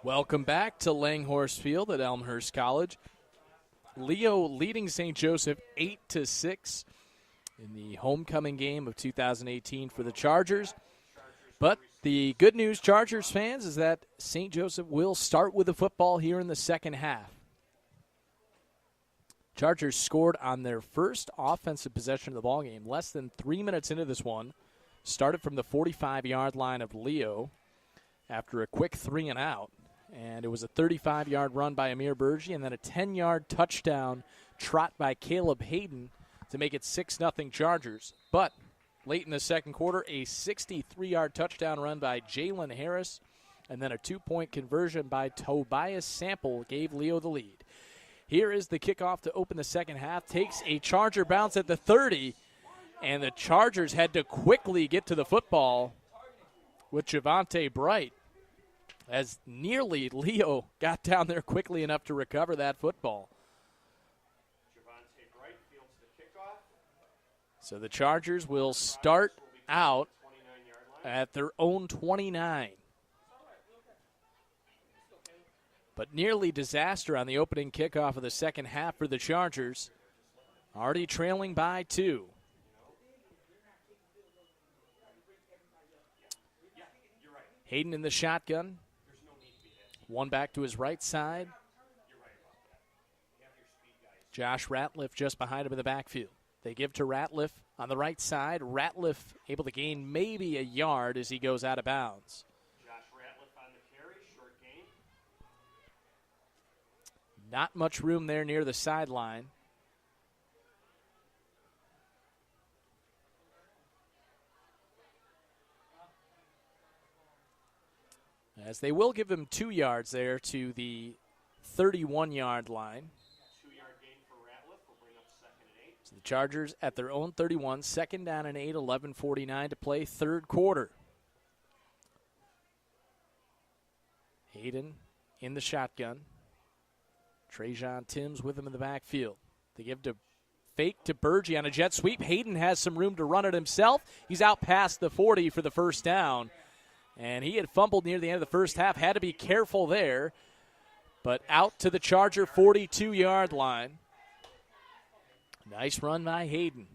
Welcome back to Langhorse Field at Elmhurst College. Leo leading St. Joseph 8-6 in the homecoming game of 2018 for the Chargers. But the good news, Chargers fans, is that St. Joseph will start with the football here in the second half. Chargers scored on their first offensive possession of the ballgame less than 3 minutes into this one. Started from the 45-yard line of Leo after a quick 3-and-out. And it was a 35-yard run by Amir Berge and then a 10-yard touchdown trot by Caleb Hayden to make it 6-0 Chargers. But late in the second quarter, a 63-yard touchdown run by Jalen Harris and then a 2-point conversion by Tobias Sample gave Leo the lead. Here is the kickoff to open the second half. Takes a Charger bounce at the 30, and the Chargers had to quickly get to the football with Javante Bright, as nearly Leo got down there quickly enough to recover that football. Javante Bright fields the kickoff. So the Chargers will start out at their own 29. But nearly disaster on the opening kickoff of the second half for the Chargers. Already trailing by 2. Hayden in the shotgun. One back to his right side. Josh Ratliff just behind him in the backfield. They give to Ratliff on the right side. Ratliff able to gain maybe a yard as he goes out of bounds. Josh Ratliff on the carry, short gain. Not much room there near the sideline. As they will give him 2 yards there to the 31-yard line. 2-yard gain for Ratliff will bring up 2nd and 8. So the Chargers at their own 31, 2nd down and 8, 11:49 to play, third quarter. Hayden in the shotgun. Trajan Timms with him in the backfield. They give to fake to Berge on a jet sweep. Hayden has some room to run it himself. He's out past the 40 for the first down. And he had fumbled near the end of the first half. Had to be careful there. But out to the Charger 42-yard line. Nice run by Hayden.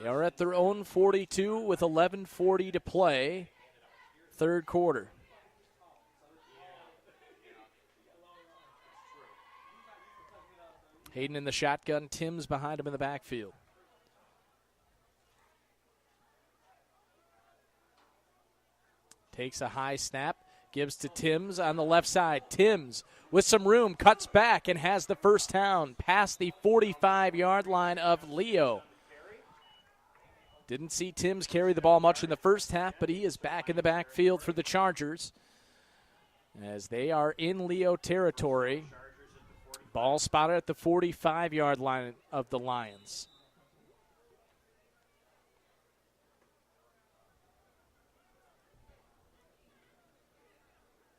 They are at their own 42 with 11:40 to play. Third quarter. Hayden in the shotgun. Timms behind him in the backfield. Takes a high snap, gives to Timms on the left side. Timms with some room, cuts back and has the first down past the 45-yard line of Leo. Didn't see Timms carry the ball much in the first half, but he is back in the backfield for the Chargers as they are in Leo territory. Ball spotted at the 45-yard line of the Lions.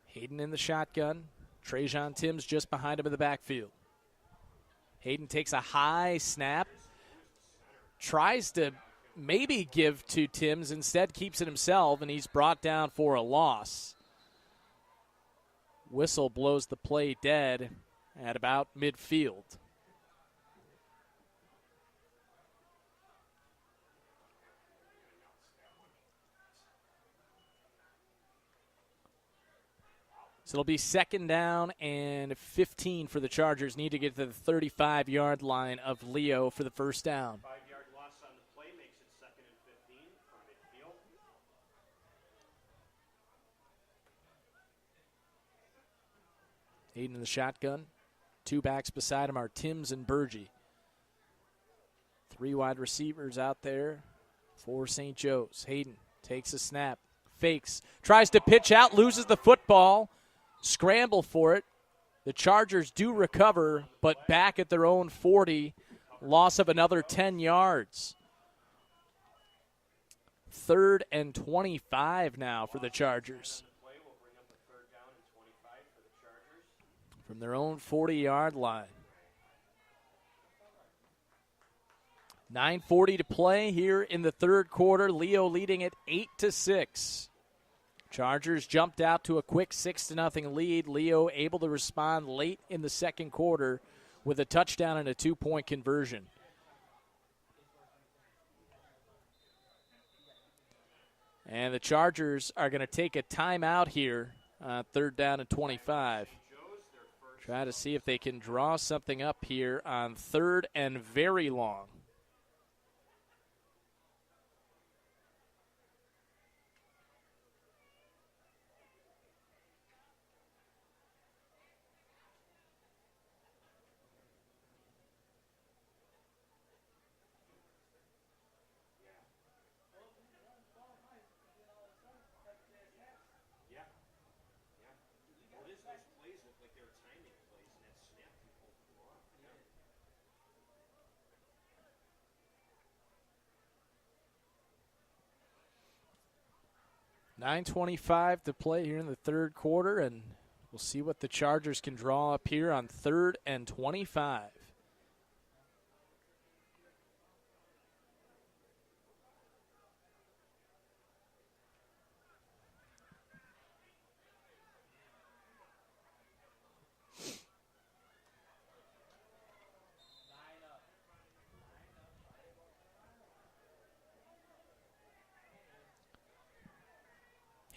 Hayden in the shotgun. Trajan Timms just behind him in the backfield. Hayden takes a high snap. Tries to maybe give to Timms. Instead keeps it himself, and he's brought down for a loss. Whistle blows the play dead at about midfield. So it'll be 2nd down and 15 for the Chargers. Need to get to the 35-yard line of Leo for the first down. 5-yard loss on the play makes it 2nd and 15 from midfield. Hayden in the shotgun. 2 backs beside him are Timms and Berge. 3 wide receivers out there for St. Joe's. Hayden takes a snap, fakes, tries to pitch out, loses the football. Scramble for it. The Chargers do recover, but back at their own 40, loss of another 10 yards. 3rd and 25 now for the Chargers. From their own 40-yard line. 9:40 to play here in the third quarter. Leo leading it 8-6. Chargers jumped out to a quick 6-0 lead. Leo able to respond late in the second quarter with a touchdown and a 2-point conversion. And the Chargers are going to take a timeout here, 3rd down and 25. Try to see if they can draw something up here on 3rd and very long. Plays look like they were timing plays, and that snap people off. Yeah. 9:25 to play here in the third quarter, and we'll see what the Chargers can draw up here on 3rd and 25.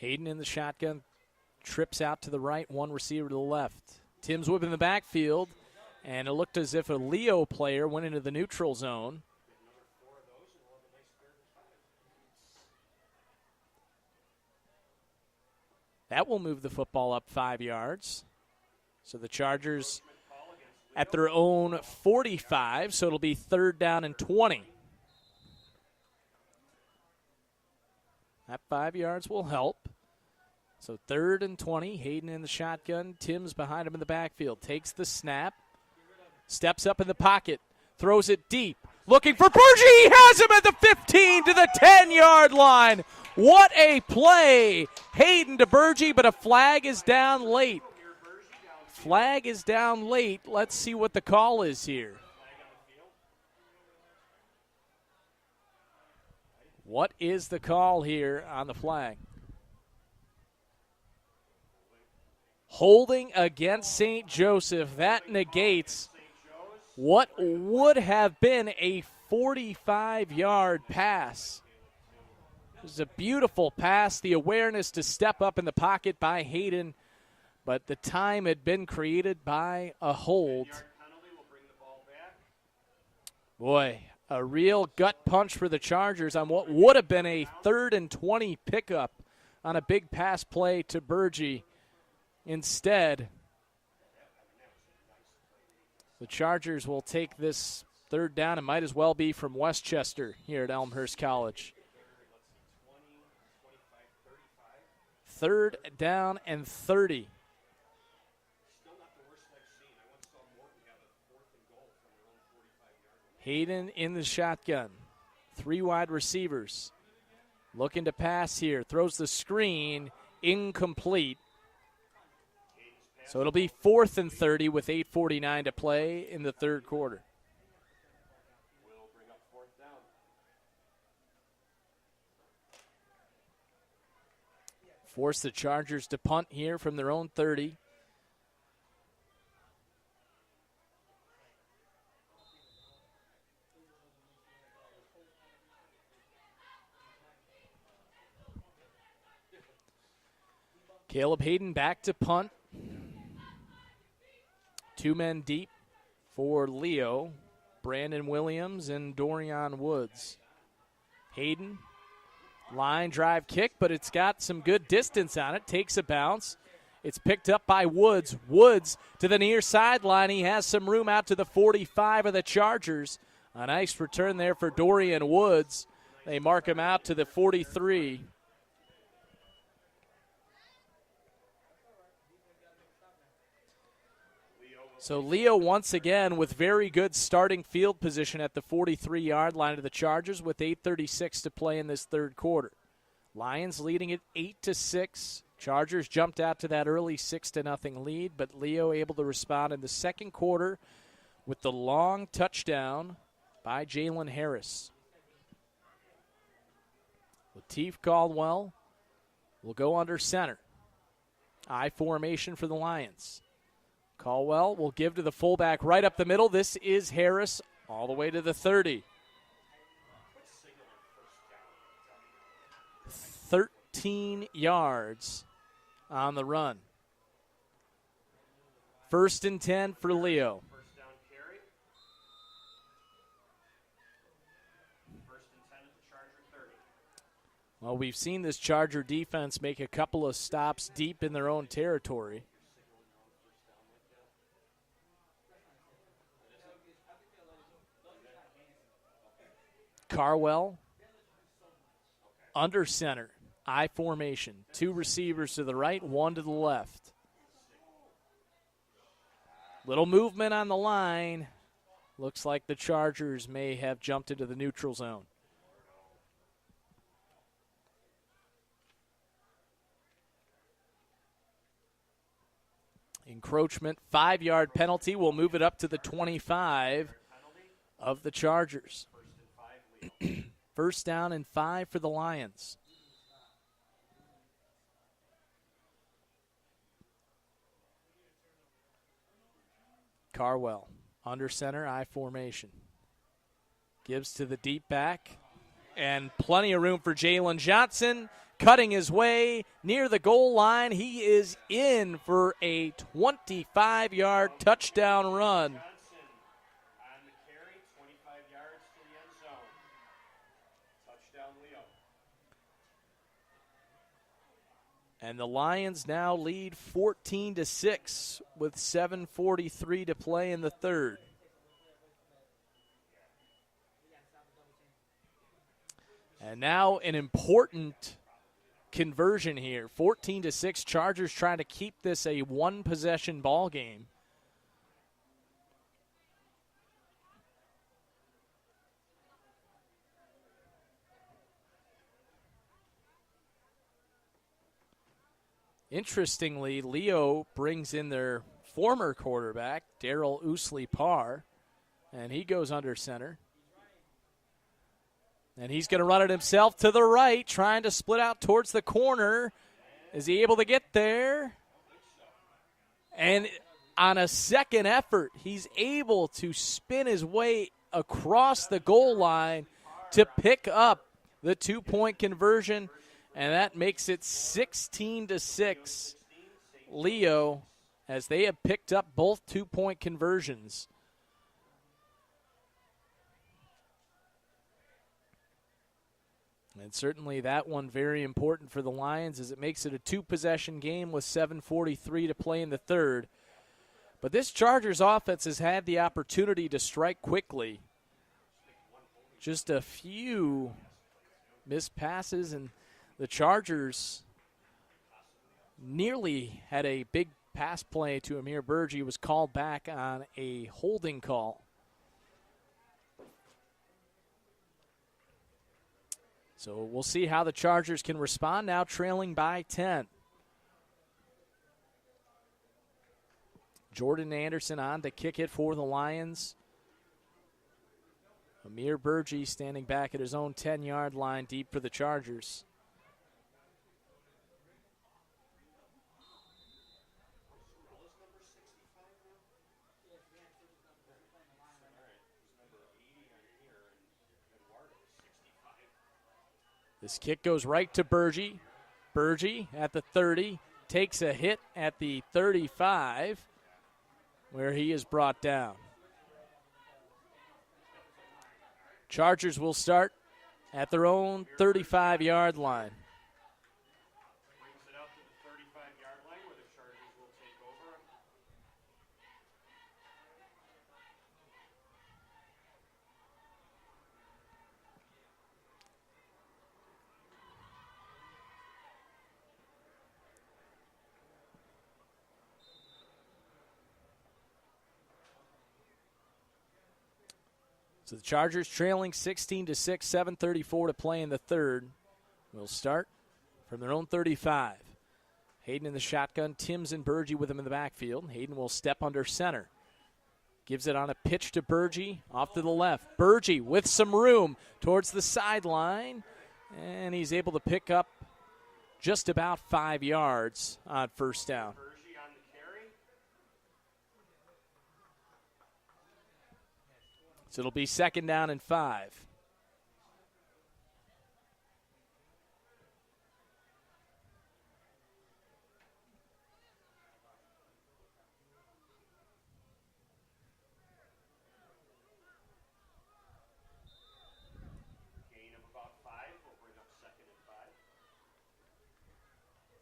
Hayden in the shotgun, trips out to the right, one receiver to the left. Tim's whipping the backfield, and it looked as if a Leo player went into the neutral zone. That will move the football up 5 yards. So the Chargers at their own 45, so it'll be 3rd down and 20. That 5 yards will help. So 3rd and 20, Hayden in the shotgun. Tim's behind him in the backfield. Takes the snap, steps up in the pocket, throws it deep. Looking for Bergie. He has him at the 15 to the 10-yard line. What a play. Hayden to Bergie, but a flag is down late. Flag is down late. Let's see what the call is here. What is the call here on the flag? Holding against St. Joseph. That negates what would have been a 45-yard pass. It was a beautiful pass. The awareness to step up in the pocket by Hayden, but the time had been created by a hold. Boy, a real gut punch for the Chargers on what would have been a 3rd and 20 pickup on a big pass play to Bergie. Instead, the Chargers will take this 3rd down. It might as well be from Westchester here at Elmhurst College. 3rd down and 30. Hayden in the shotgun. 3 wide receivers. Looking to pass here. Throws the screen. Incomplete. So it'll be 4th and 30 with 8:49 to play in the third quarter. Force the Chargers to punt here from their own 30. Caleb Hayden back to punt. 2 men deep for Leo, Brandon Williams and Dorian Woods. Hayden, line drive kick, but it's got some good distance on it. Takes a bounce. It's picked up by Woods. Woods to the near sideline. He has some room out to the 45 of the Chargers. A nice return there for Dorian Woods. They mark him out to the 43. So Leo once again with very good starting field position at the 43-yard line of the Chargers with 8:36 to play in this third quarter. Lions leading it 8-6. Chargers jumped out to that early 6-0 lead, but Leo able to respond in the second quarter with the long touchdown by Jalen Harris. Lateef Caldwell will go under center. I formation for the Lions. Caldwell will give to the fullback right up the middle. This is Harris all the way to the 30. 13 yards on the run. 1st and 10 for Leo. First down carry. 1st and 10 at the Charger 30. Well, we've seen this Charger defense make a couple of stops deep in their own territory. Carwell under center. I formation. 2 receivers to the right, 1 to the left. Little movement on the line. Looks like the Chargers may have jumped into the neutral zone. Encroachment, 5-yard penalty. Will move it up to the 25 of the Chargers. 1st down and 5 for the Lions. Carwell, under center, I formation. Gives to the deep back, and plenty of room for Jalen Johnson, cutting his way near the goal line. He is in for a 25-yard touchdown run. Johnson on the carry, 25 yards to the end zone. Touchdown, Leo. And the Lions now lead 14-6 with 7:43 to play in the third. And now an important conversion here. 14-6, Chargers trying to keep this a one-possession ball game. Interestingly, Leo brings in their former quarterback, Darrell Ousley-Parr, and he goes under center. And he's going to run it himself to the right, trying to split out towards the corner. Is he able to get there? And on a second effort, he's able to spin his way across the goal line to pick up the 2-point conversion. And that makes it 16-6, Leo, as they have picked up both 2-point conversions. And certainly that one very important for the Lions as it makes it a 2-possession game with 7:43 to play in the third. But this Chargers offense has had the opportunity to strike quickly. Just a few missed passes, and the Chargers nearly had a big pass play to Amir Burgee. Was called back on a holding call. So we'll see how the Chargers can respond, now trailing by 10. Jordan Anderson on to kick it for the Lions. Amir Burgee standing back at his own 10-yard line deep for the Chargers. This kick goes right to Burgee. Burgee at the 30, takes a hit at the 35, where he is brought down. Chargers will start at their own 35-yard line. Brings it out to the 35-yard line where the Chargers will take over. So the Chargers trailing 16-6, 7:34 to play in the third. Will start from their own 35. Hayden in the shotgun, Timms and Burgee with him in the backfield. Hayden will step under center. Gives it on a pitch to Burgee, off to the left. Burgee with some room towards the sideline, and he's able to pick up just about 5 yards on first down. Bergie on the carry. So it'll be 2nd down and 5. Gain of about 5. We'll bring up 2nd and 5.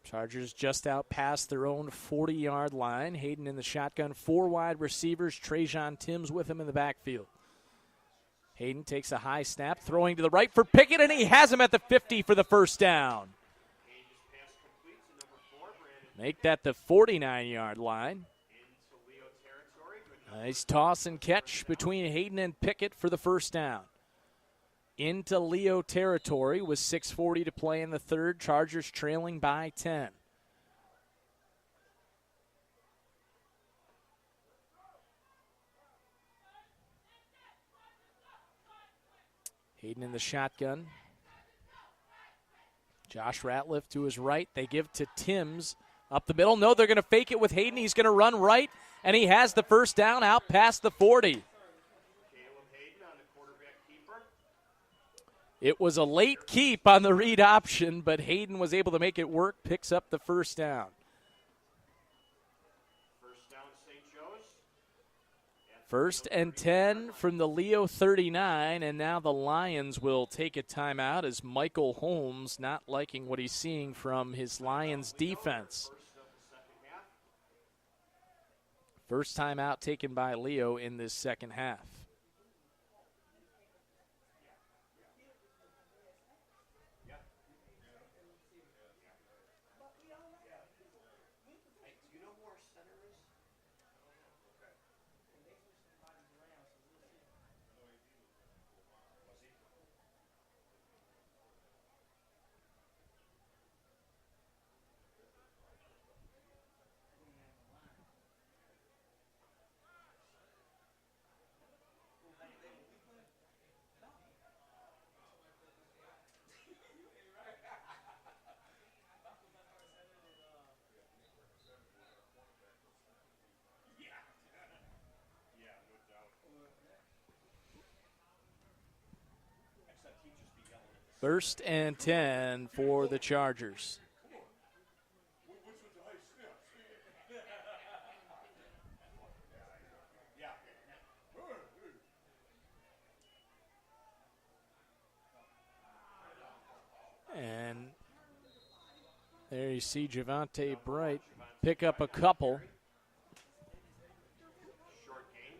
Chargers just out past their own 40-yard line. Hayden in the shotgun. 4 wide receivers. Trajan Timms with him in the backfield. Hayden takes a high snap, throwing to the right for Pickett, and he has him at the 50 for the first down. Page's pass complete to number 4, Brandon. Make that the 49-yard line. Into Leo territory. Good Nice toss and catch between Hayden and Pickett for the first down. Into Leo territory with 6:40 to play in the third. Chargers trailing by 10. Hayden in the shotgun. Josh Ratliff to his right. They give to Timms up the middle. No, they're going to fake it with Hayden. He's going to run right, and he has the first down out past the 40. Caleb Hayden on the quarterback keeper. It was a late keep on the read option, but Hayden was able to make it work, picks up the first down. First down, St. Joe's. First and 10 from the Leo 39, and now the Lions will take a timeout as Michael Holmes not liking what he's seeing from his Lions defense. First of the second half. First timeout taken by Leo in this second half. Hey, do you know who our center is? Yeah, no doubt. Except he'd just be yelling at the First and 10 for the Chargers. Yeah. And there you see Javante Bright pick up a couple. Short gain.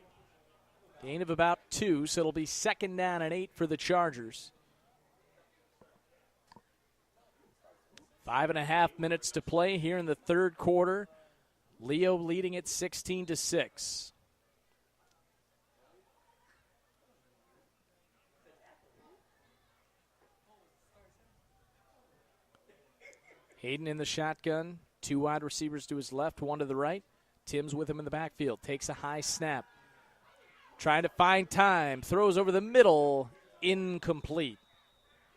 Gain of about 2, so it'll be 2nd down and 8 for the Chargers. 5.5 minutes to play here in the third quarter. Leo leading it 16-6. Hayden in the shotgun. 2 wide receivers to his left, 1 to the right. Timms with him in the backfield. Takes a high snap. Trying to find time. Throws over the middle. Incomplete.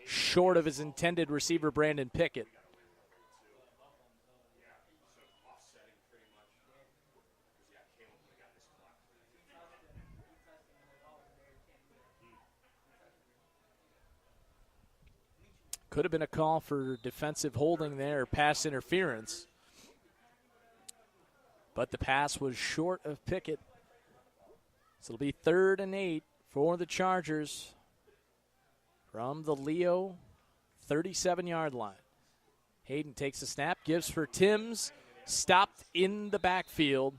Short of his intended receiver, Brandon Pickett. Offsetting pretty much. Yeah, Caleb would have got this clock. Could have been a call for defensive holding there, pass interference. But the pass was short of Pickett. So it'll be 3rd and 8 for the Chargers from the Leo 37-yard line. Hayden takes a snap, gives for Timms, stopped in the backfield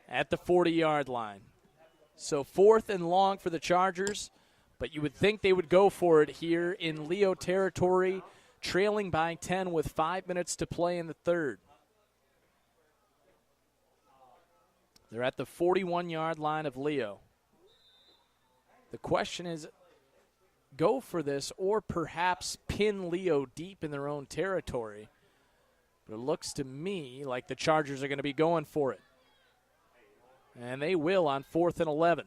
at the 40-yard line. So 4th and long for the Chargers, but you would think they would go for it here in Leo territory, trailing by 10 with 5 minutes to play in the third. They're at the 41-yard line of Leo. The question is, go for this or perhaps pin Leo deep in their own territory. But it looks to me like the Chargers are going to be going for it. And they will on 4th and 11.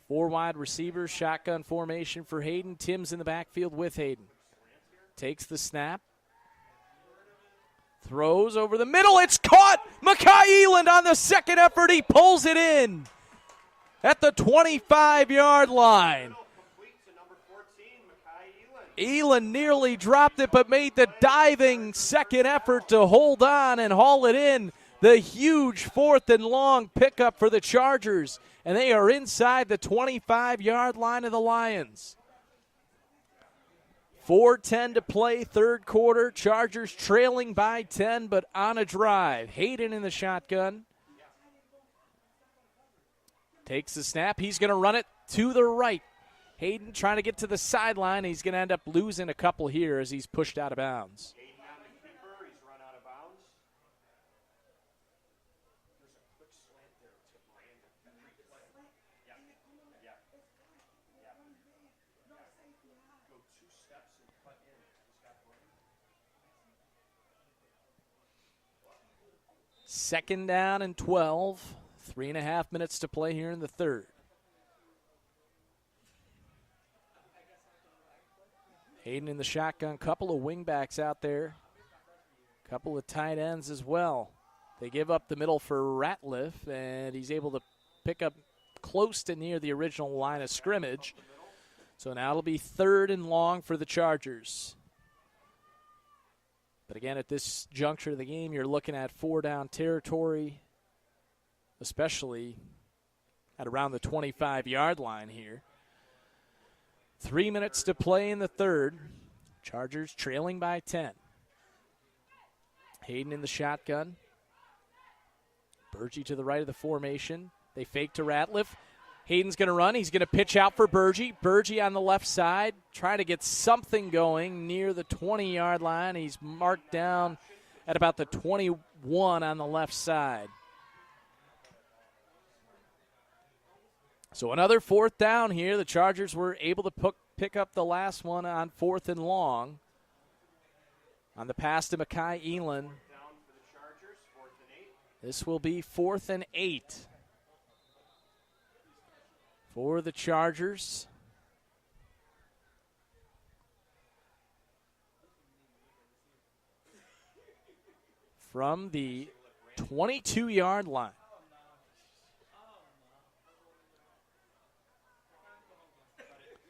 4 wide receivers, shotgun formation for Hayden. Tim's in the backfield with Hayden. Takes the snap. Throws over the middle. It's caught. Makai Eland on the second effort. He pulls it in at the 25-yard line. Eland nearly dropped it, but made the diving second effort to hold on and haul it in. The huge 4th and long pickup for the Chargers, and they are inside the 25-yard line of the Lions. 4:10 to play, third quarter. Chargers trailing by 10, but on a drive. Hayden in the shotgun. Takes the snap. He's going to run it to the right. Hayden trying to get to the sideline. He's going to end up losing a couple here as he's pushed out of bounds. Hayden on the keeper. He's run out of bounds. There's a quick slant there to Brandon. Yeah. Go 2 steps and cut in. He's got Brandon. Second down and 12. 3.5 minutes to play here in the third. Hayden in the shotgun. Couple of wingbacks out there. Couple of tight ends as well. They give up the middle for Ratliff, and he's able to pick up close to near the original line of scrimmage. So now it'll be 3rd and long for the Chargers. But again, at this juncture of the game, you're looking at 4-down territory, especially at around the 25-yard line here. 3 minutes to play in the third. Chargers trailing by 10. Hayden in the shotgun. Burgee to the right of the formation. They fake to Ratliff. Hayden's going to run. He's going to pitch out for Burgee. Burgee on the left side, trying to get something going near the 20-yard line. He's marked down at about the 21 on the left side. So another 4th down here. The Chargers were able to pick up the last one on 4th and long. On the pass to Makai Eland. This will be 4th and 8 for the Chargers. From the 22-yard line.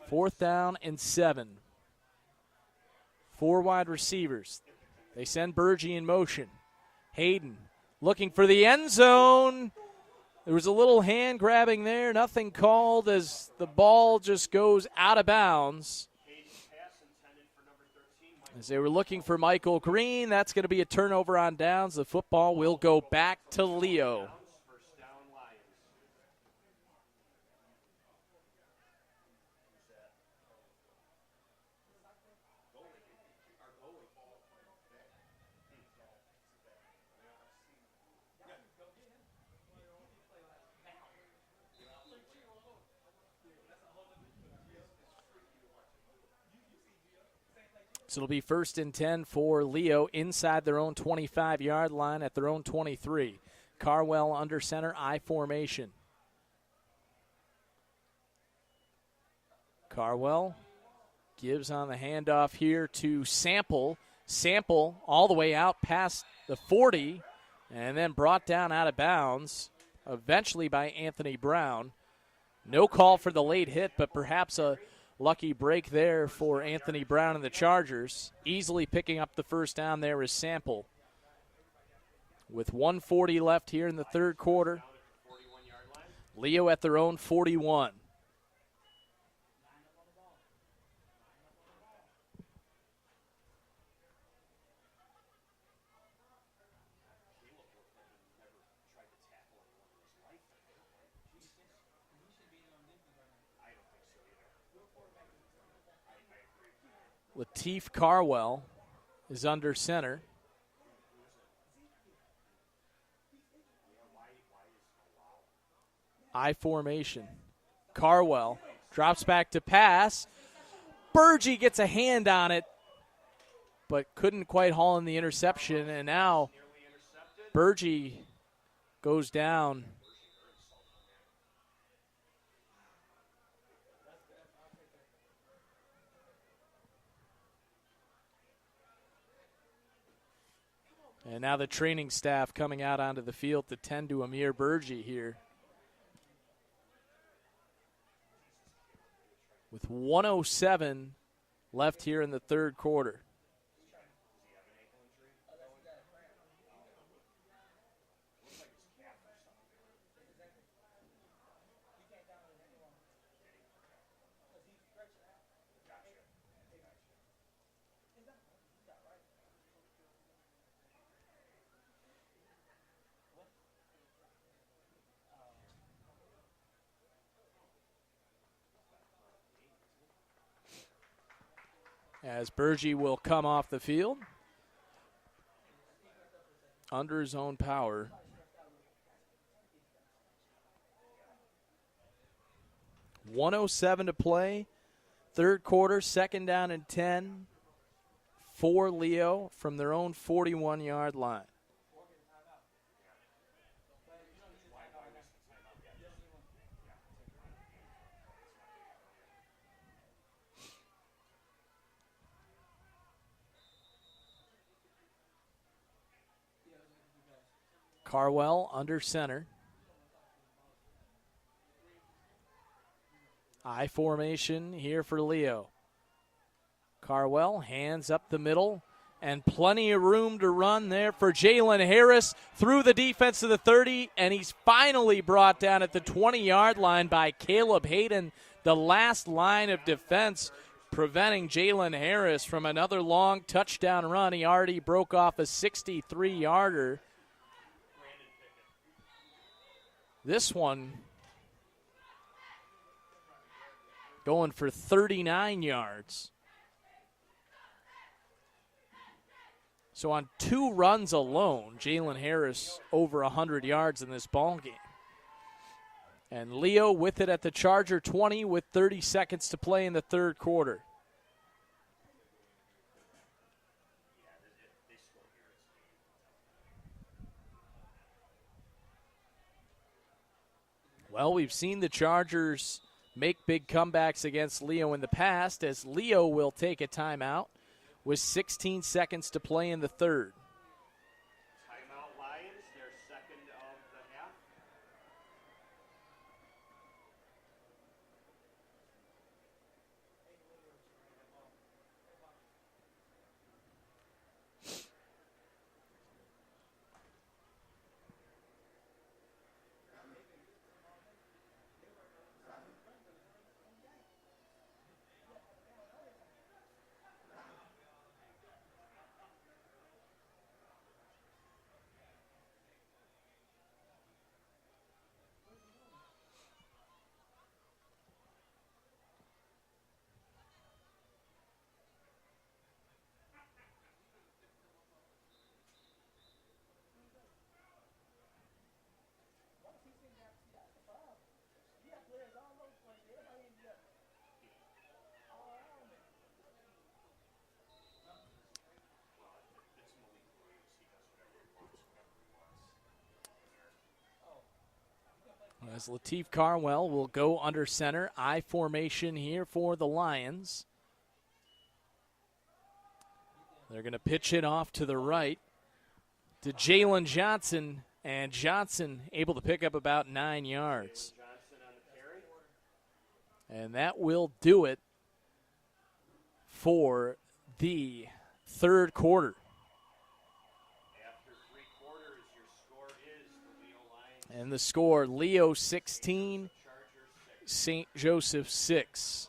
Fourth down and 7. 4 wide receivers. They send Burgee in motion. Hayden looking for the end zone. There was a little hand grabbing there. Nothing called as the ball just goes out of bounds. As they were looking for Michael Green, that's going to be a turnover on downs. The football will go back to Leo. So it'll be 1st and 10 for Leo inside their own 25-yard line at their own 23. Carwell under center, I formation. Carwell gives on the handoff here to Sample. Sample all the way out past the 40 and then brought down out of bounds eventually by Anthony Brown. No call for the late hit, but perhaps a lucky break there for Anthony Brown and the Chargers. Easily picking up the first down there is Sample. With 1:40 left here in the third quarter, Leo at their own 41. Lateef Carwell is under center. I formation. Carwell drops back to pass. Burgee gets a hand on it, but couldn't quite haul in the interception. And now Burgee goes down And now the training staff coming out onto the field to tend to Amir Burgi here. With 1:07 left here in the third quarter. As Burgi will come off the field under his own power. .107 to play. Third quarter, second down and 10 for Leo from their own 41-yard line. Carwell under center. I formation here for Leo. Carwell, hands up the middle, and plenty of room to run there for Jalen Harris through the defense to the 30, and he's finally brought down at the 20-yard line by Caleb Hayden. The last line of defense preventing Jalen Harris from another long touchdown run. He already broke off a 63-yarder. This one going for 39 yards. So on 2 runs alone, Jalen Harris over 100 yards in this ball game. And Leo with it at the Charger 20 with 30 seconds to play in the third quarter. Well, we've seen the Chargers make big comebacks against Leo in the past, as Leo will take a timeout with 16 seconds to play in the third. Timeout Lions, their second of the half. As Lateef Carwell will go under center. I formation here for the Lions. They're going to pitch it off to the right to Jalen Johnson, and Johnson able to pick up about 9 yards. Johnson on the carry. And that will do it for the third quarter. After 3 quarters, your score is the Leo Lions. And the score, Leo 16, Chargers 6. St. Joseph 6.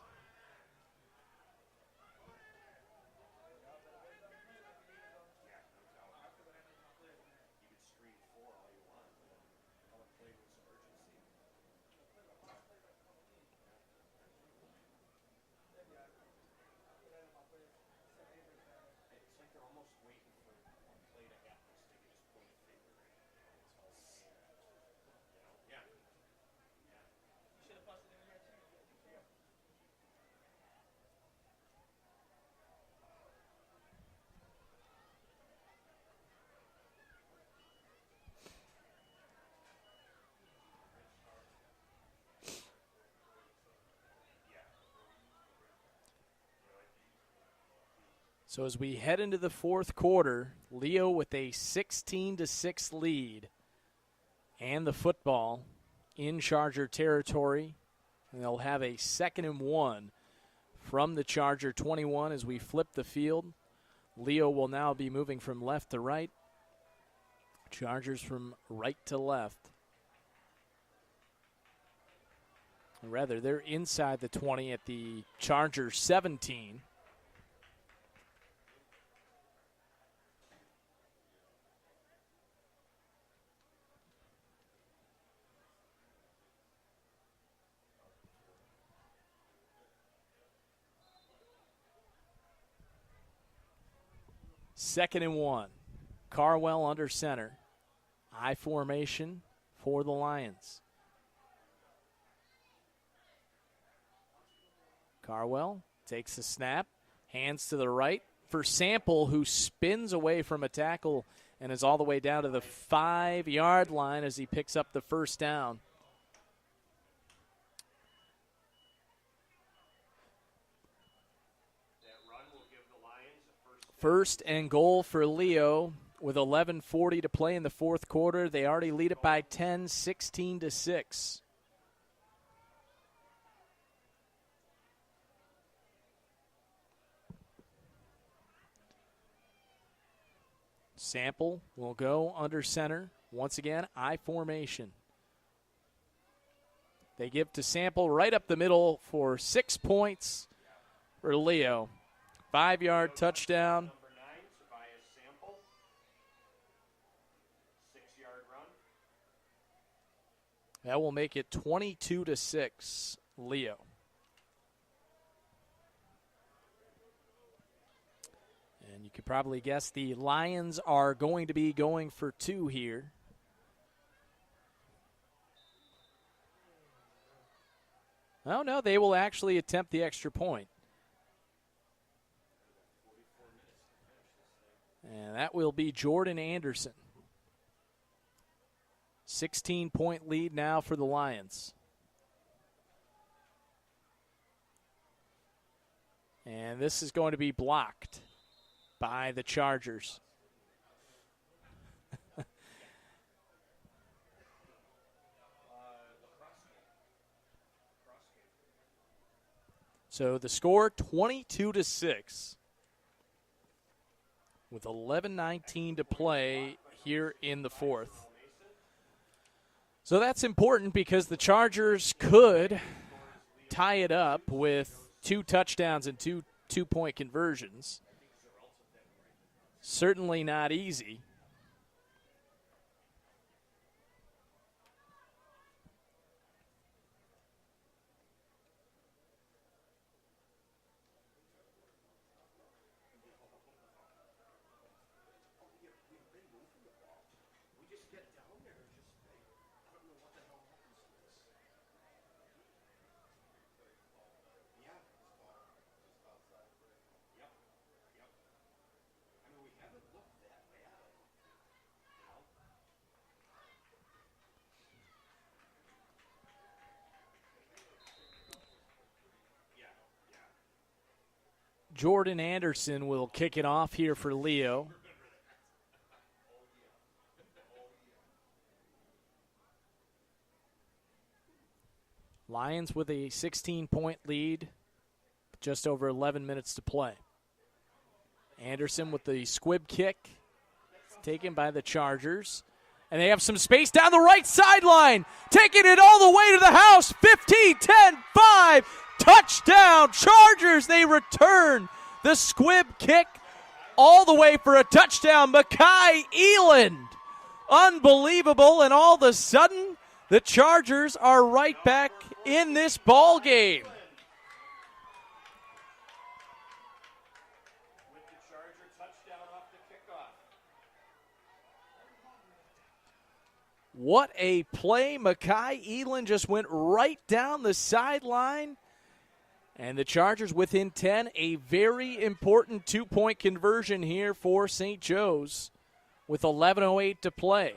So as we head into the fourth quarter, Leo with a 16-6 lead and the football in Charger territory. And they'll have a 2nd and 1 from the Charger 21 as we flip the field. Leo will now be moving from left to right. Chargers from right to left. Or rather, they're inside the 20 at the Charger 17. Second and 1. Carwell under center. I formation for the Lions. Carwell takes the snap, hands to the right for Sample, who spins away from a tackle and is all the way down to the 5-yard line as he picks up the first down. First and goal for Leo with 11:40 to play in the fourth quarter. They already lead it by 10, 16-6. Sample will go under center. Once again, I formation. They give to Sample right up the middle for 6 points for Leo. 5-yard touchdown. Number 9, Tobias Sample. 6-yard run. That will make it 22-6, Leo. And you could probably guess the Lions are going to be going for 2 here. Oh, no, they will actually attempt the extra point. And that will be Jordan Anderson. 16-point lead now for the Lions. And this is going to be blocked by the Chargers. So the score 22-6 with 11:19 to play here in the fourth. So that's important because the Chargers could tie it up with 2 touchdowns and 2 two-point conversions. Certainly not easy. Jordan Anderson will kick it off here for Leo. Lions with a 16-point lead, just over 11 minutes to play. Anderson with the squib kick, taken by the Chargers. And they have some space down the right sideline, taking it all the way to the house. 15, 10, 5. Touchdown, Chargers. They return the squib kick all the way for a touchdown. Makai Eland. Unbelievable. And all of a sudden, the Chargers are right back in this ball game. With the Charger touchdown off the kickoff. What a play. Makai Eland just went right down the sideline. And the Chargers within 10, a very important 2-point conversion here for St. Joe's with 11:08 to play.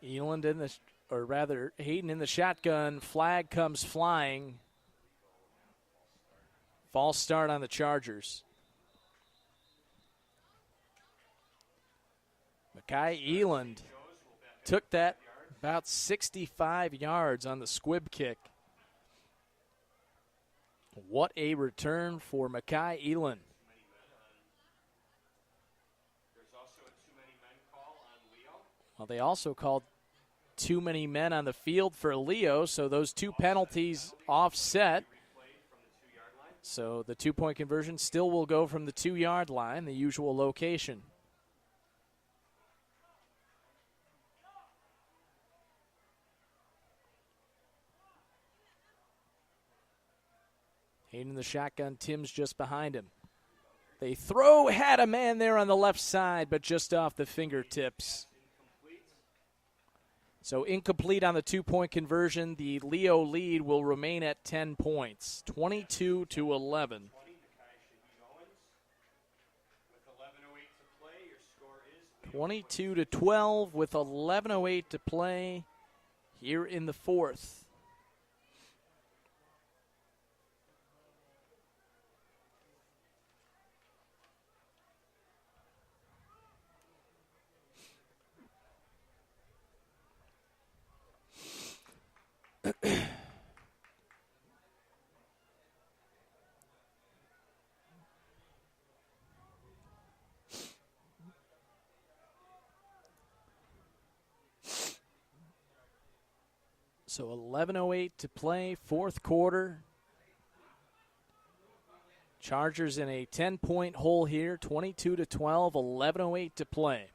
Eland in the, or rather Hayden in the shotgun. Flag comes flying. False start on the Chargers. Makai Eland took that about 65 yards on the squib kick. What a return for Makai Eland. Well, they also called too many men on the field for Leo, so those two penalties offset. So the two-point conversion still will go from the 2-yard line, the usual location. Hayden in the shotgun, Tim's just behind him. They throw, had a man there on the left side, but just off the fingertips. So incomplete on the two-point conversion. The Leo lead will remain at 10 points, 22-11. 22-12 with 11:08 to play here in the fourth. So 11:08 to play, fourth quarter. Chargers in a 10-point hole here, 22-12, 11:08 to play.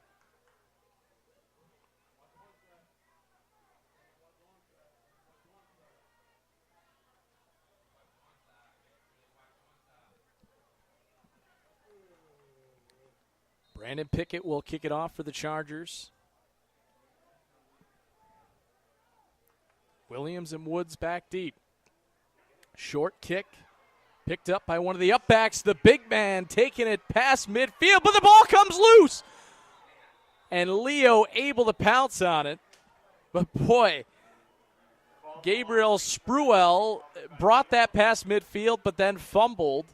Brandon Pickett will kick it off for the Chargers. Williams and Woods back deep. Short kick, picked up by one of the upbacks. The big man taking it past midfield, but the ball comes loose. And Leo able to pounce on it. But boy, Gabriel Spruell brought that past midfield, but then fumbled.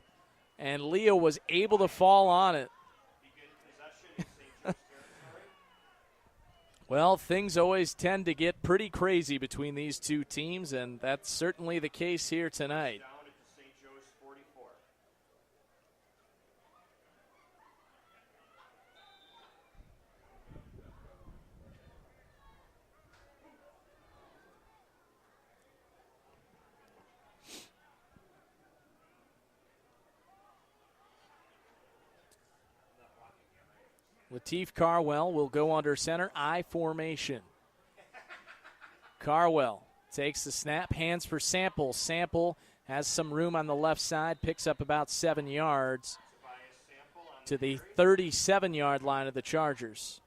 And Leo was able to fall on it. Well, things always tend to get pretty crazy between these two teams, and that's certainly the case here tonight. Lateef Carwell will go under center, I formation. Carwell takes the snap, hands for Sample. Sample has some room on the left side, picks up about 7 yards to the 37-yard line of the Chargers.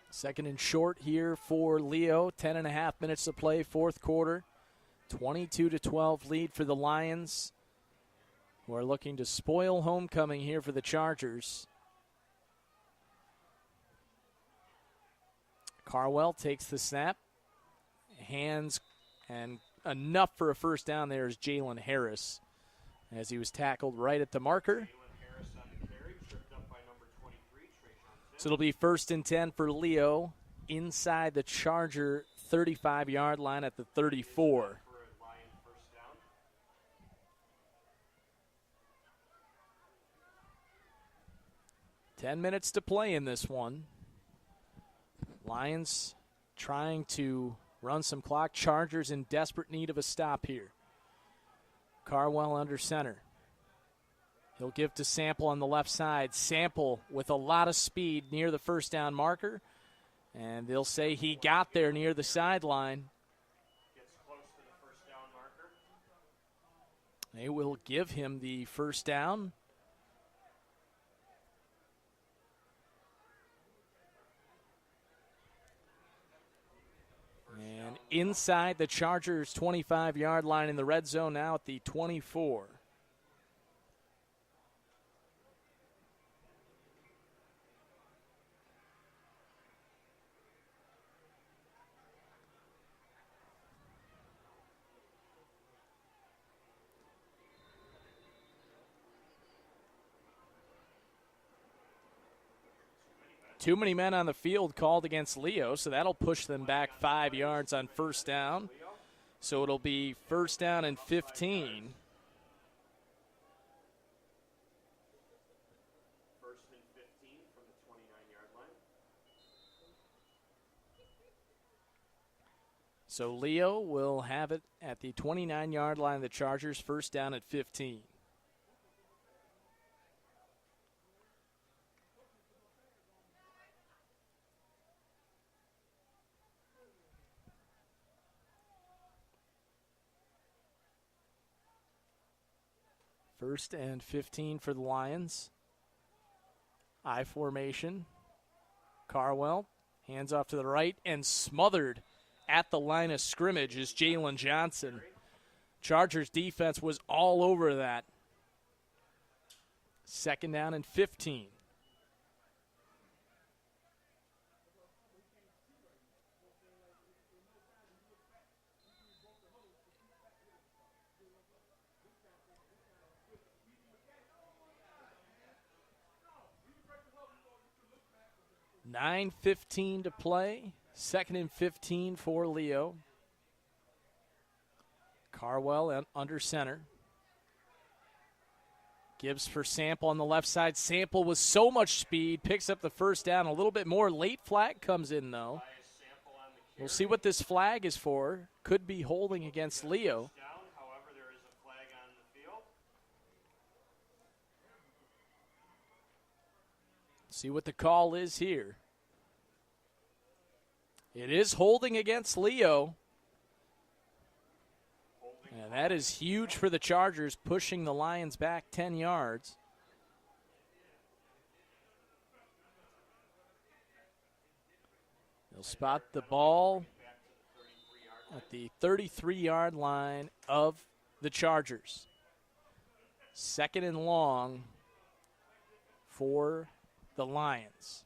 Second and short here for Leo. 10.5 minutes to play, fourth quarter. 22-12 lead for the Lions, who are looking to spoil homecoming here for the Chargers. Carwell takes the snap. Hands, and enough for a first down there is Jalen Harris, as he was tackled right at the marker. So it'll be 1st and 10 for Leo inside the Charger 35-yard line at the 34. Ten minutes to play in this one. Lions trying to run some clock. Chargers in desperate need of a stop here. Carwell under center. He'll give to Sample on the left side. Sample with a lot of speed near the first down marker. And they'll say he got there near the sideline. Gets close to the first down marker. They will give him the first down. And inside the Chargers' 25-yard line in the red zone now at the 24. Too many men on the field called against Leo, so that'll push them back 5 yards on first down. So it'll be first down and 15. First and 15 from the 29-yard line. So Leo will have it at the 29-yard line of the Chargers, first down at 15. First and 15 for the Lions. I formation. Carwell, hands off to the right, and smothered at the line of scrimmage is Jalen Johnson. Chargers defense was all over that. Second down and 15. $9:15 to play. Second and 15 for Leo. Carwell under center. Gibbs for Sample on the left side. Sample with so much speed. Picks up the first down a little bit more. Late flag comes in, though. We'll see what this flag is for. Could be holding against Leo. However, there is a flag on the field. See what the call is here. It is holding against Leo. And that is huge for the Chargers, pushing the Lions back 10 yards. They'll spot the ball at the 33-yard line of the Chargers. Second and long for the Lions.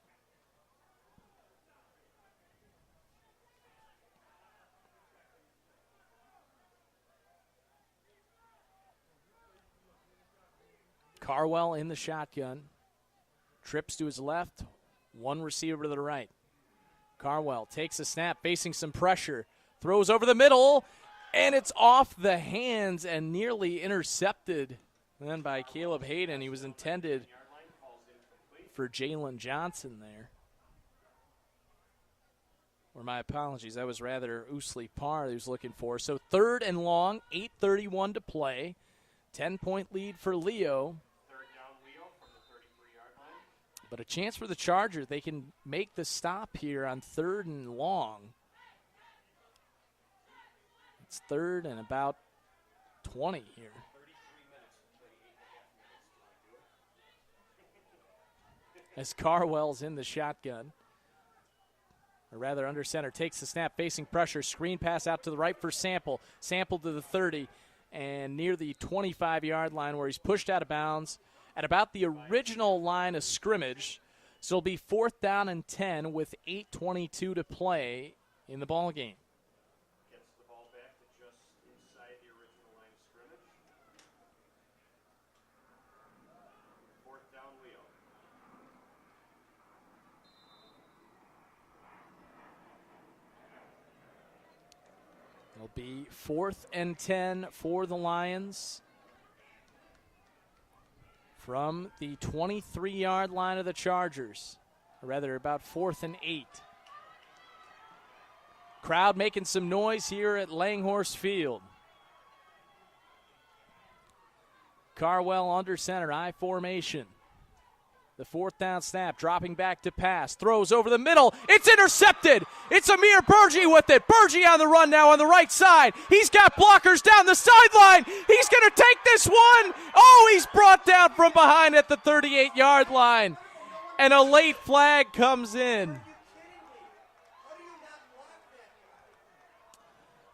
Carwell in the shotgun. Trips to his left. One receiver to the right. Carwell takes a snap, facing some pressure. Throws over the middle, and it's off the hands and nearly intercepted then by Caleb Hayden. He was intended for Jalen Johnson there. Or my apologies, that was rather Usli Parr he was looking for. So third and long, 8:31 to play. 10-point lead for Leo. But a chance for the Chargers. They can make the stop here on third and long. It's third and about 20 here. As Carwell's in the shotgun. Or rather under center. Takes the snap, facing pressure. Screen pass out to the right for Sample. Sample to the 30. And near the 25-yard line where he's pushed out of bounds at about the original line of scrimmage. So it'll be fourth down and 10 with 8:22 to play in the ball game. Gets the ball back to just inside the original line of scrimmage. Fourth down, Leo. It'll be fourth and 10 for the Lions. From the 23-yard line of the Chargers, or rather about fourth and 8. Crowd making some noise here at Langhorse Field. Carwell under center, I formation. The fourth down snap, dropping back to pass, throws over the middle. It's intercepted. It's Amir Burgee with it. Burgee on the run now on the right side. He's got blockers down the sideline. He's going to take this one. Oh, he's brought down from behind at the 38-yard line. And a late flag comes in.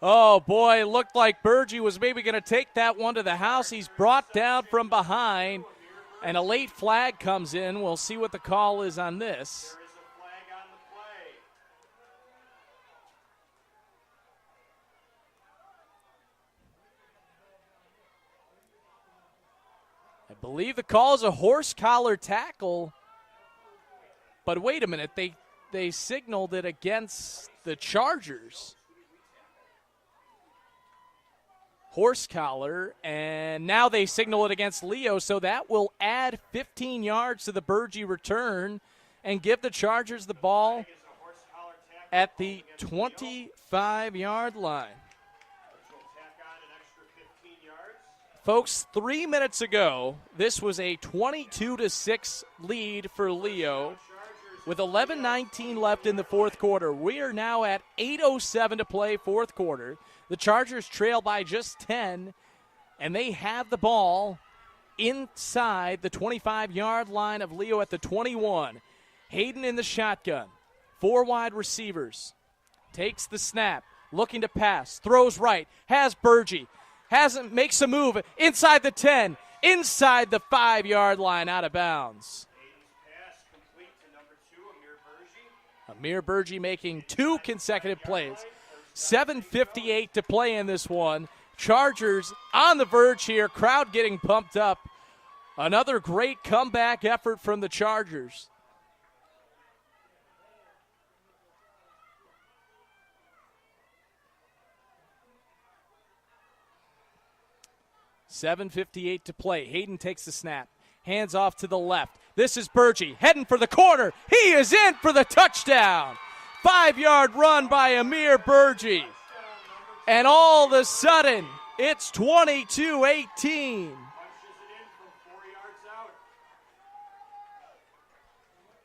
Oh, boy, looked like Burgee was maybe going to take that one to the house. He's brought down from behind, and a late flag comes in. We'll see what the call is on this. There is a flag on the play. I believe the call is a horse collar tackle. But wait a minute, they signaled it against the Chargers. Horse collar, and now they signal it against Leo, so that will add 15 yards to the Burgee return and give the Chargers the ball at the 25-yard line. Folks, 3 minutes ago, this was a 22-6 lead for Leo with 11:19 left in the fourth quarter. We are now at 8:07 to play, fourth quarter. The Chargers trail by just 10, and they have the ball inside the 25-yard line of Leo at the 21. Hayden in the shotgun. 4 wide receivers. Takes the snap, looking to pass, throws right, has Burgee. Makes a move inside the 10, inside the 5-yard line, out of bounds. Pass complete to number 2, Amir Burgee making 2 consecutive plays. 7:58 to play in this one. Chargers on the verge here, crowd getting pumped up. Another great comeback effort from the Chargers. $7:58 to play. Hayden takes the snap. Hands off to the left. This is Burgee heading for the corner. He is in for the touchdown. 5-yard run by Amir Burgee. And all of a sudden, it's 22-18. punches it in from 4 yards out.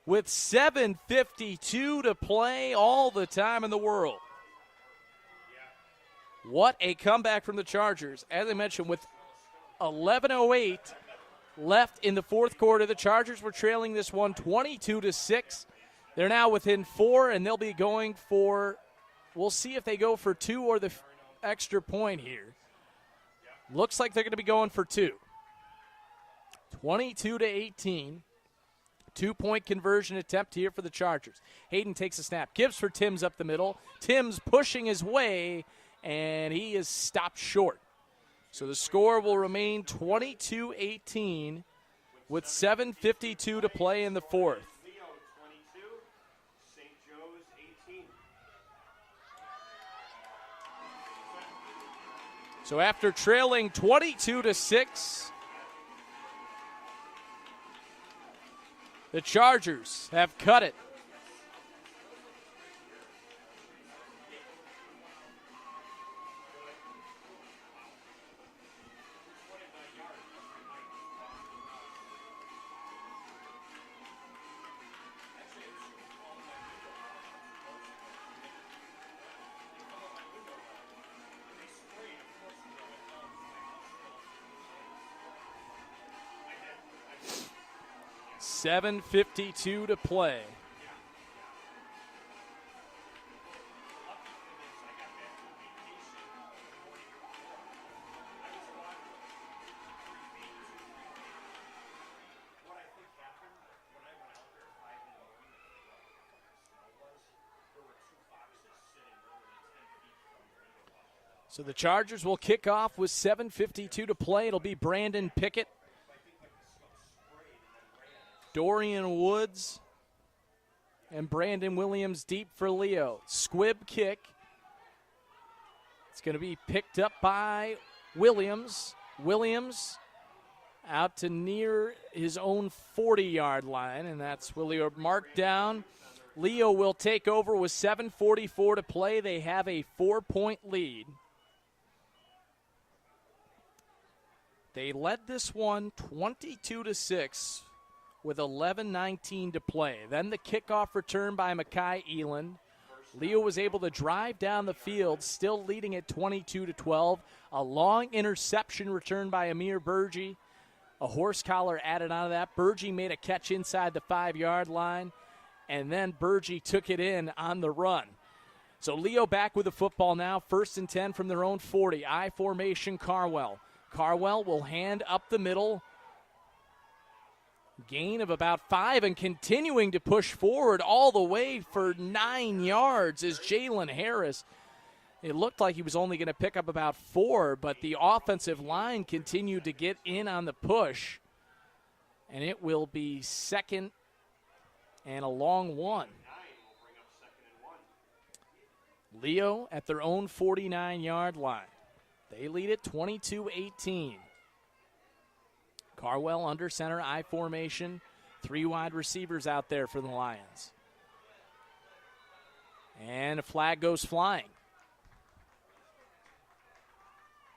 With 7:52 to play, all the time in the world. What a comeback from the Chargers. As I mentioned, with 11:08 left in the fourth quarter, the Chargers were trailing this one 22-6. They're now within 4, and they'll be going for, we'll see if they go for 2 or the extra point here. Looks like they're going to be going for 2. 22-18. 2-point conversion attempt here for the Chargers. Hayden takes a snap, gives for Timms up the middle. Timms pushing his way, and he is stopped short. So the score will remain 22-18 with 7:52 to play in the fourth. Leo 22, St. Joe's 18. So after trailing 22-6, the Chargers have cut it. $7:52 to play. So the Chargers will kick off with 7:52 to play. It'll be Brandon Pickett, Dorian Woods, and Brandon Williams deep for Leo. Squib kick. It's going to be picked up by Williams. Williams out to near his own 40-yard line, and that's Willio marked down. Leo will take over with 7:44 to play. They have a 4-point lead. They led this one 22-6 with 11:19 to play. Then the kickoff return by Makai Eland. Leo was able to drive down the field, still leading at 22-12. A long interception return by Amir Burgee. A horse collar added onto that. Burgee made a catch inside the 5-yard line, and then Burgee took it in on the run. So Leo back with the football now. 1st and 10 from their own 40. I formation, Carwell. Carwell will hand up the middle. Gain of about 5 and continuing to push forward all the way for 9 yards is Jalen Harris. It looked like he was only going to pick up about 4, but the offensive line continued to get in on the push. And it will be 2nd and a long 1. Leo at their own 49-yard line. They lead it 22-18. Carwell under center, I formation. 3 wide receivers out there for the Lions. And a flag goes flying.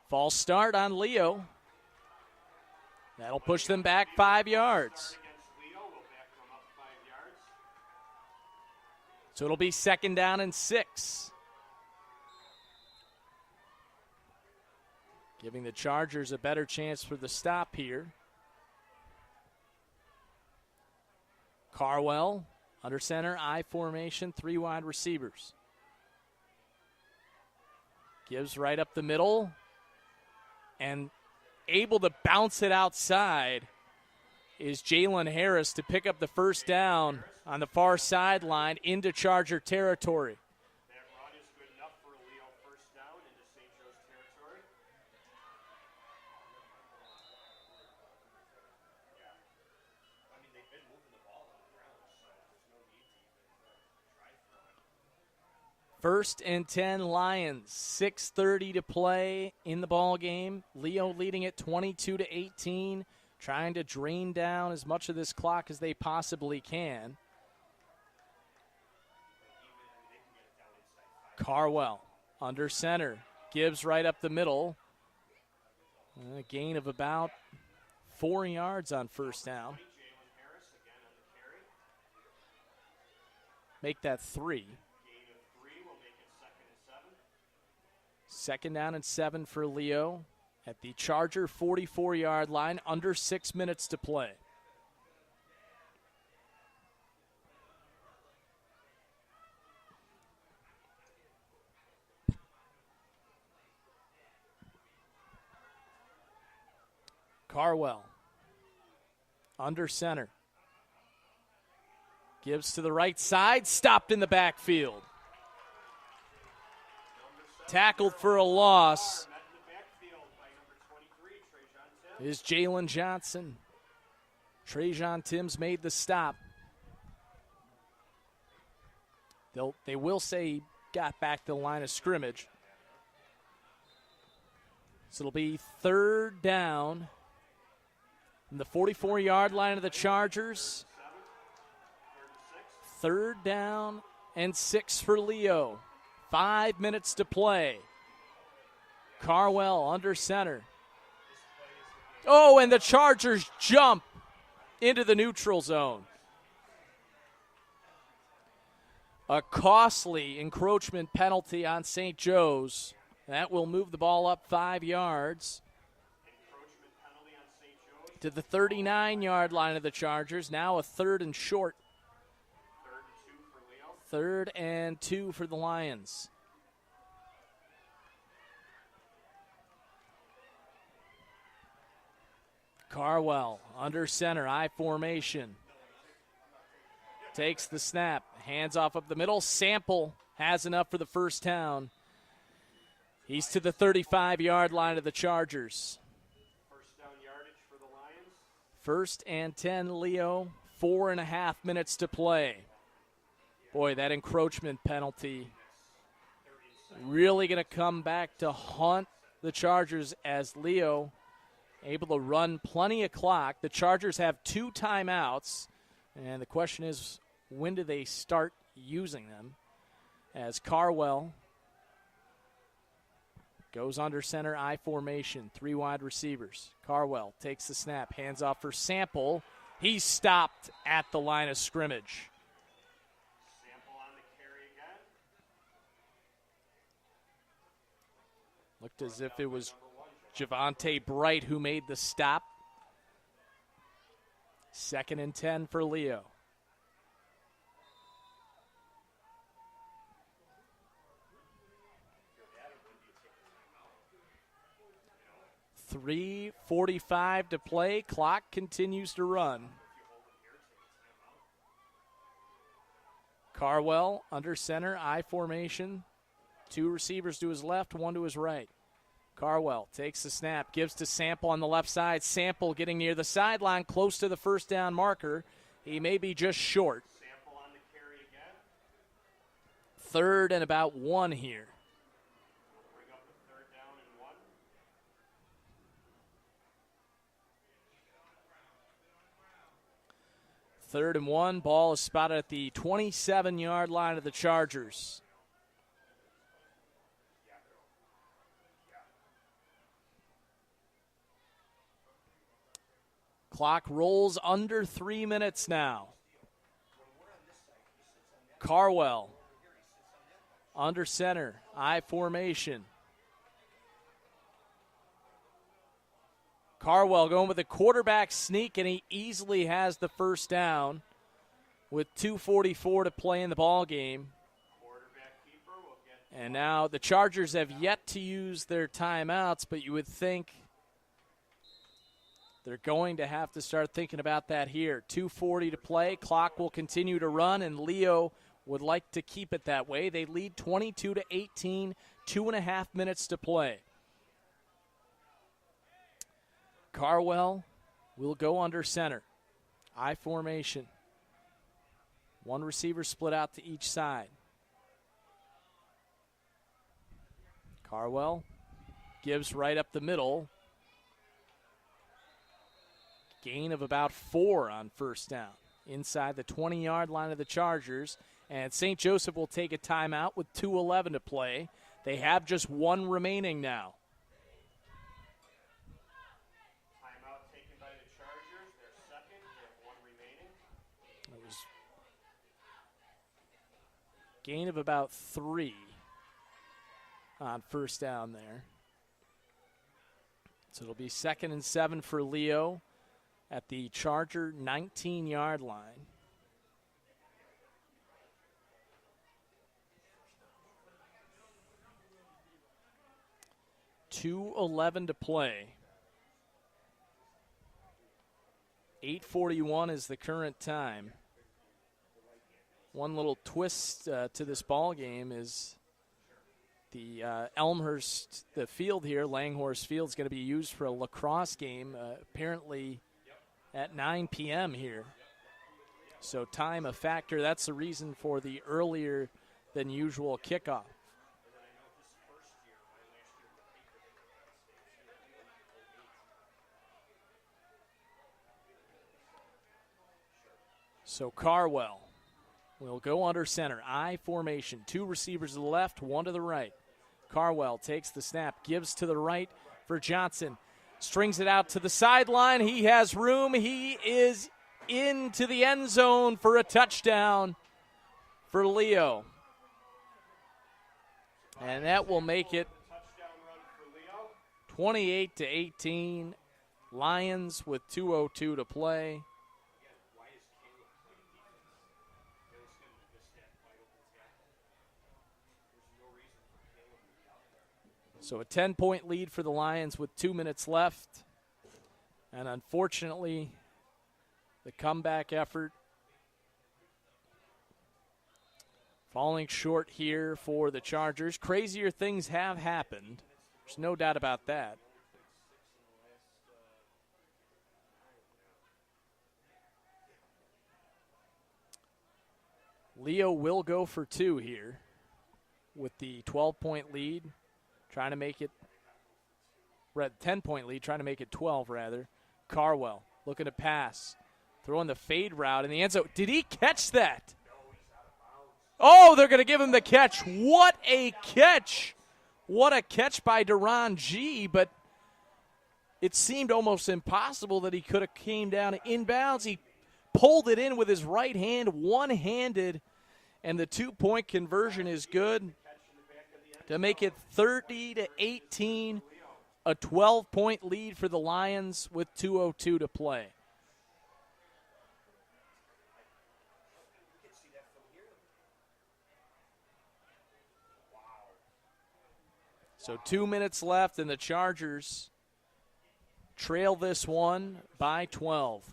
False start on Leo. That'll push them back 5 yards. So it'll be 2nd down and 6. Giving the Chargers a better chance for the stop here. Carwell, under center, I formation, 3 wide receivers. Gives right up the middle. And able to bounce it outside is Jalen Harris to pick up the 1st down on the far sideline into Charger territory. That run is good enough for a Leo 1st down into St. Joe's territory. I mean, they've been moving the ball on the ground, so there's no need to even try for it. 1st and 10 Lions, 6:30 to play in the ball game. Leo leading it 22-18, trying to drain down as much of this clock as they possibly can. Carwell under center, gives right up the middle. A gain of about 4 yards on 1st down. Make that 3. 2nd down and 7 for Leo at the Charger 44-yard line, under 6 minutes to play. Carwell under center. Gives to the right side, stopped in the backfield. Tackled for a loss is Jalen Johnson. Trajan Timms made the stop. They will say he got back to the line of scrimmage. So it'll be 3rd down from the 44-yard line of the Chargers. 3rd down and 6 for Leo. 5 minutes to play. Carwell under center. Oh, and the Chargers jump into the neutral zone. A costly encroachment penalty on St. Joe's. That will move the ball up 5 yards to the 39-yard line of the Chargers. Now a 3rd and short. 3rd and 2 for the Lions. Carwell under center, I formation. Takes the snap, hands off up the middle. Sample has enough for the 1st down. He's to the 35-yard line of the Chargers. 1st down yardage for the Lions. 1st and 10, Leo. 4.5 minutes to play. Boy, that encroachment penalty really going to come back to haunt the Chargers as Leo able to run plenty of clock. The Chargers have 2 timeouts, and the question is, when do they start using them? As Carwell goes under center, I formation, 3 wide receivers. Carwell takes the snap, hands off for Sample. He's stopped at the line of scrimmage. Sample on the carry again. Looked as if it was Javonte Bright who made the stop. 2nd and 10 for Leo. 3:45 to play. Clock continues to run. Carwell under center, I formation. 2 receivers to his left, 1 to his right. Carwell takes the snap, gives to Sample on the left side. Sample getting near the sideline, close to the first down marker. He may be just short. Sample on the carry again. 3rd and about 1 here. Bring up the 3rd down and 1. Third and 1. Ball is spotted at the 27-yard line of the Chargers. Clock rolls under 3 minutes now. Carwell under center, I formation. Carwell going with a quarterback sneak, and he easily has the first down with 2:44 to play in the ball game. Quarterback keeper will get. And now the Chargers have yet to use their timeouts, but you would think they're going to have to start thinking about that here. 2:40 to play. Clock will continue to run, and Leo would like to keep it that way. They lead 22-18, 2.5 minutes to play. Carwell will go under center. I formation. 1 receiver split out to each side. Carwell gives right up the middle. Gain of about 4 on first down. Inside the 20-yard line of the Chargers. And St. Joseph will take a timeout with 2:11 to play. They have just 1 remaining now. Timeout taken by the Chargers. Their second. They have 1 remaining. It was gain of about 3 on first down there. So it'll be 2nd and 7 for Leo at the Charger 19-yard line. .2:11 to play. 8:41 is the current time. One little twist to this ball game is the Elmhurst, the field here, Langhorse Field, is going to be used for a lacrosse game, apparently at 9 p.m. here. So time a factor. That's the reason for the earlier than usual kickoff. So Carwell will go under center. I formation. 2 receivers to the left, 1 to the right. Carwell takes the snap, gives to the right for Johnson. Strings it out to the sideline. He has room. He is into the end zone for a touchdown for Leo. And that will make it Touchdown run for Leo. 28-18. Lions with 2:02 to play. So a 10-point lead for the Lions with 2 minutes left. And unfortunately, the comeback effort falling short here for the Chargers. Crazier things have happened. There's no doubt about that. Leo will go for 2 here with the 12-point lead. Trying to make it, 10-point lead, trying to make it 12, rather. Carwell looking to pass. Throwing the fade route in the end zone. Did he catch that? Oh, they're going to give him the catch. What a catch. What a catch by Duran G. But it seemed almost impossible that he could have came down inbounds. He pulled it in with his right hand, one-handed, and the 2-point conversion is good to make it 30-18, a 12-point lead for the Lions with 2:02 to play. So 2 minutes left, and the Chargers trail this one by 12.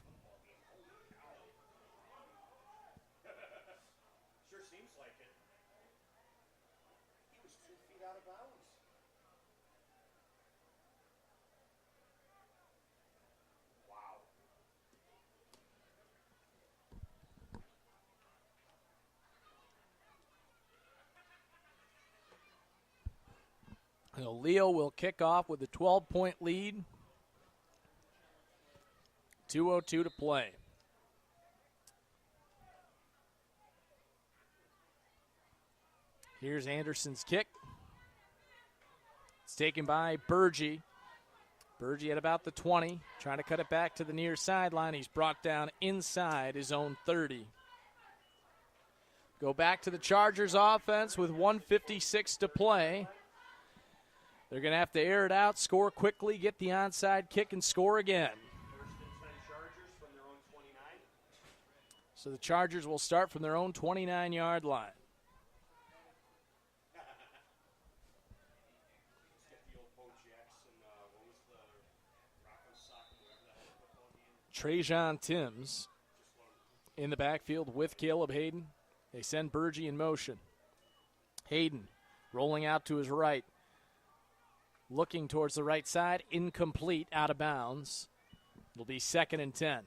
Sure seems like it. He was 2 feet out of bounds. Wow. Now, Leo will kick off with a 12-point lead. 2:02 to play. Here's Anderson's kick. It's taken by Burgee. Burgee at about the 20, trying to cut it back to the near sideline. He's brought down inside his own 30. Go back to the Chargers offense with 1:56 to play. They're going to have to air it out, score quickly, get the onside kick, and score again. First and 10 Chargers from their own 29. So the Chargers will start from their own 29-yard line. Let's get the old Bo Jackson, what was the Rocco Sock, whatever the hell football game? Trajan Timms in the backfield with Caleb Hayden. They send Burgee in motion. Hayden rolling out to his right. Looking towards the right side, incomplete, out of bounds. It'll be 2nd and 10. Hayden's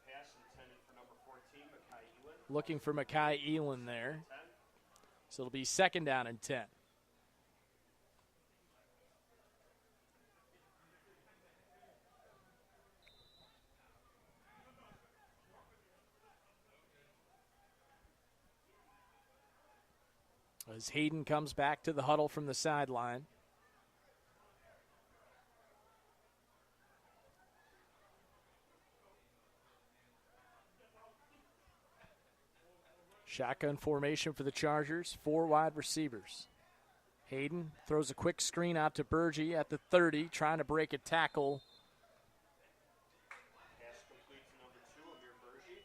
pass intended for number 14, Makai Ewan. Looking for Makai Elam there. 10. So it'll be 2nd down and 10. As Hayden comes back to the huddle from the sideline. Shotgun formation for the Chargers, 4 wide receivers. Hayden throws a quick screen out to Burgee at the 30, trying to break a tackle. Pass complete to number 2, Amir Burgee.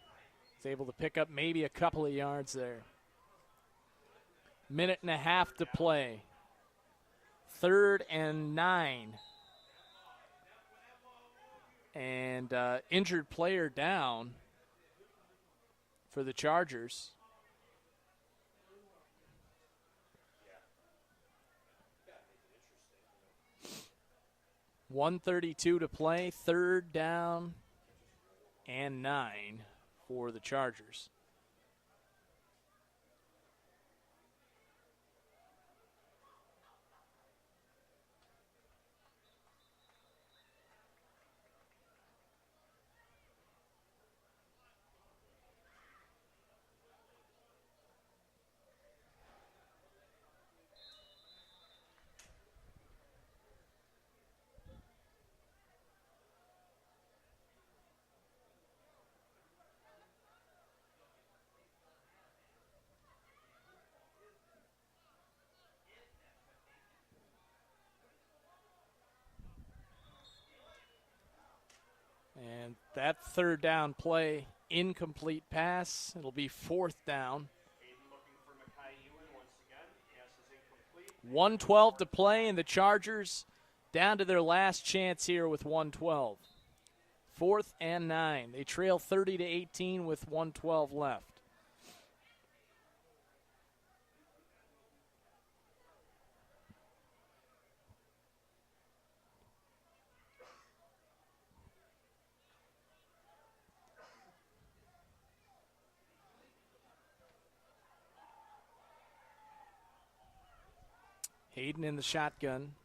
He's able to pick up maybe a couple of yards there. 1.5 to play. 3rd and 9. And injured player down for the Chargers. 1:32 to play, 3rd down and 9 for the Chargers. And that 3rd down play, incomplete pass. It'll be 4th down. Hayden looking for Makai Ewan once again. Pass is incomplete. 1:12 to play, and the Chargers down to their last chance here with 1:12. 4th and 9. They trail 30-18 with 1:12 left. Hayden in the shotgun.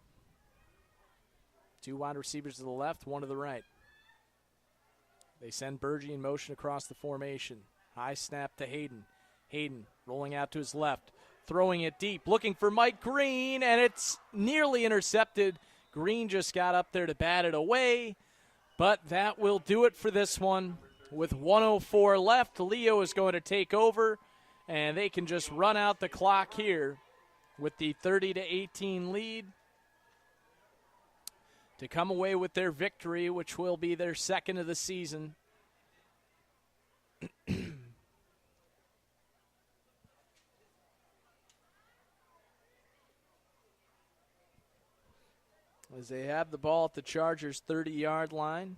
2 wide receivers to the left, 1 to the right. They send Burgee in motion across the formation. High snap to Hayden. Hayden rolling out to his left, throwing it deep, looking for Mike Green, and it's nearly intercepted. Green just got up there to bat it away, but that will do it for this one. With 1:04 left, Leo is going to take over, and they can just run out the clock here with the 30-18 lead to come away with their victory, which will be their 2nd of the season. as they have the ball at the Chargers' 30-yard line.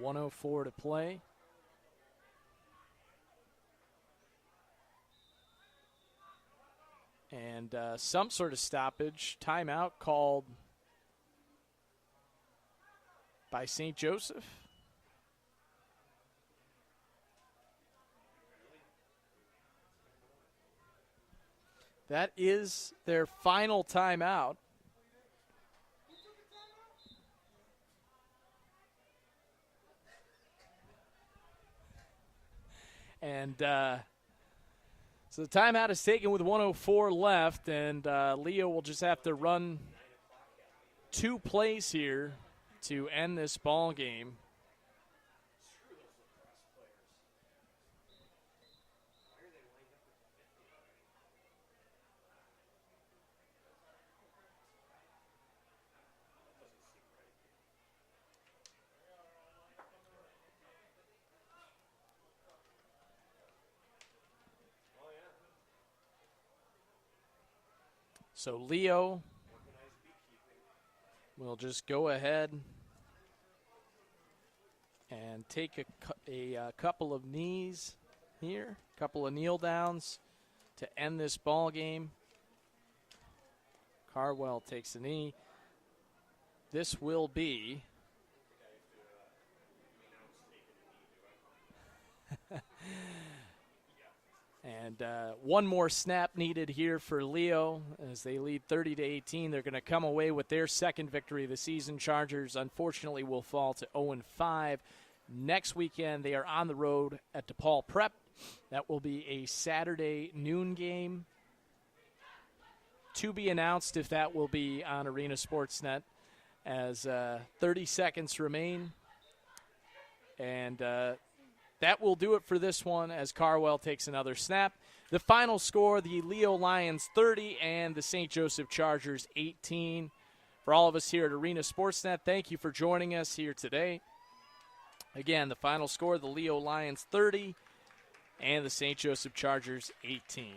.104 to play. And some sort of stoppage, timeout called by St. Joseph. That is their final timeout. And so the timeout is taken with 104 left, and Leo will just have to run 2 plays here to end this ball game. So Leo will just go ahead and take a couple of knees here, a couple of kneel downs to end this ball game. Carwell takes a knee. This will be and one more snap needed here for Leo as they lead 30-18. They're going to come away with their second victory of the season. Chargers, unfortunately, will fall to 0-5. Next weekend, they are on the road at DePaul Prep. That will be a Saturday noon game. To be announced if that will be on Arena Sportsnet as 30 seconds remain. And that will do it for this one as Carwell takes another snap. The final score, the Leo Lions 30 and the St. Joseph Chargers 18. For all of us here at Arena Sportsnet, thank you for joining us here today. Again, the final score, the Leo Lions 30 and the St. Joseph Chargers 18.